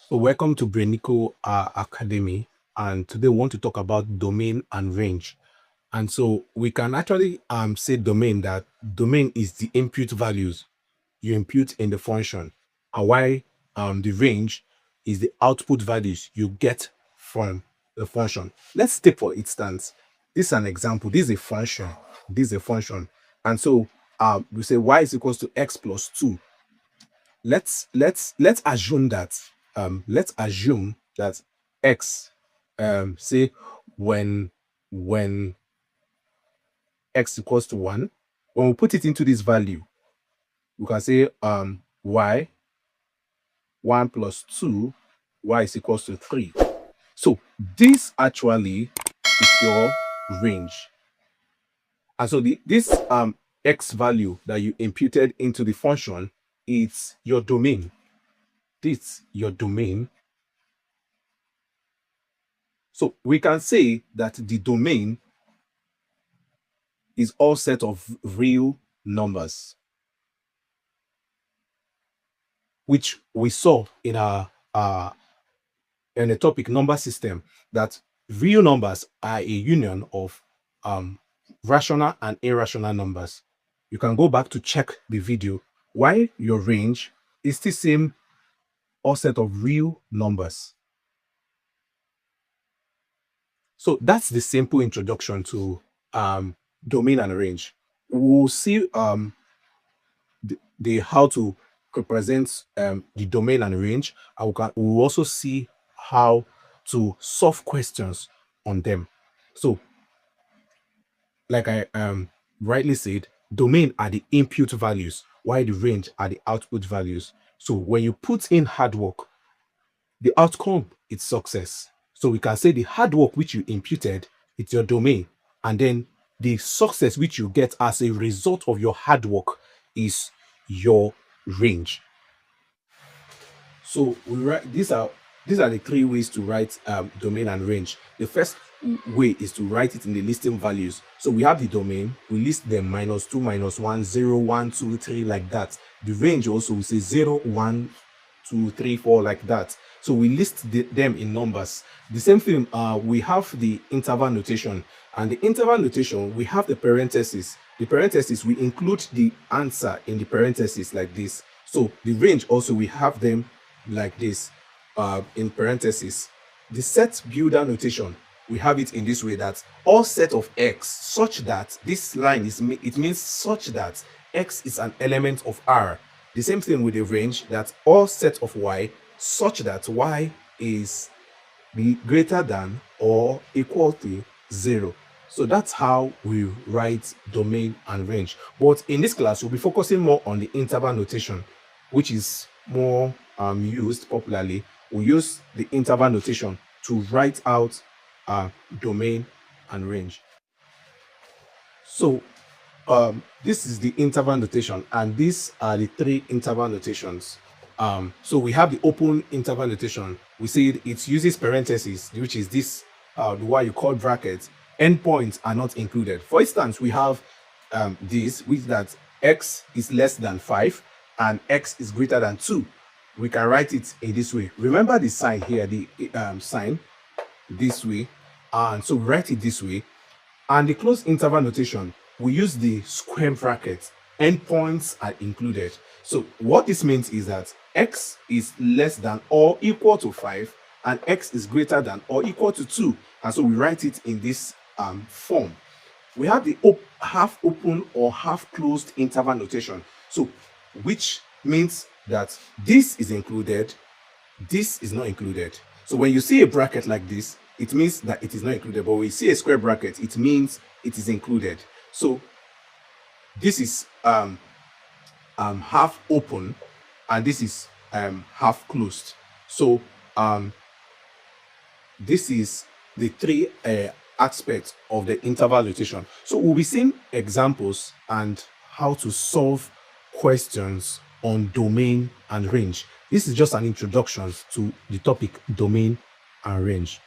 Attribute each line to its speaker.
Speaker 1: So welcome to NECO Academy, and today we want to talk about domain and range. And so we can actually say domain is the input values you input in the function, and why the range is the output values you get from the function. Let's take for instance, this is an example. This is a function. This is a function, and so we say y is equals to x plus 2. Let's assume that x say when x equals to 1, when we put it into this value, we can say y 1 plus 2 y is equals to 3. So this actually is your range, and so this x value that you imputed into the function is your domain. This your domain. So we can say that the domain is all set of real numbers, which we saw in our in the topic number system, that real numbers are a union of rational and irrational numbers. You can go back to check the video why your range is the same all set of real numbers. So that's the simple introduction to domain and range. We'll see the how to represent the domain and range, and we'll also see how to solve questions on them. So, like I rightly said, domain are the input values, while the range are the output values. So when you put in hard work, the outcome is success. So we can say the hard work which you imputed, it's your domain, and then the success which you get as a result of your hard work is your range. So we write these are the three ways to write domain and range. The first way is to write it in the listing values. So we have the domain, we list them -2, -1, 0, 1, 2, 3, like that. The range also we say 0, 1, 2, 3, 4, like that. So we list them in numbers. The same thing, we have the interval notation, and the interval notation, we have the parentheses. The parentheses, we include the answer in the parentheses like this. So the range also, we have them like this in parentheses. The set builder notation, we have it in this way, that all set of x such that this line is, it means such that x is an element of R. The same thing with the range, that all set of y such that y is greater than or equal to 0. So that's how we write domain and range. But in this class, we'll be focusing more on the interval notation, which is more used popularly. We use the interval notation to write out domain and range. So this is the interval notation, and these are the three interval notations. So we have the open interval notation. We see it uses parentheses, which is this what you call brackets. Endpoints are not included. For instance, we have this, which that x is less than 5 and x is greater than 2. We can write it in this way. Remember the sign here, the sign this way, and so write it this way. And the closed interval notation, we use the square bracket. Endpoints are included. So what this means is that x is less than or equal to 5 and x is greater than or equal to 2. And so we write it in this form. We have the half open or half closed interval notation. So which means that this is included, this is not included. So when you see a bracket like this, it means that it is not included. But when you see a square bracket, it means it is included. So this is half open and this is half closed. So this is the three aspects of the interval notation. So we'll be seeing examples and how to solve questions on domain and range. This is just an introduction to the topic domain and range.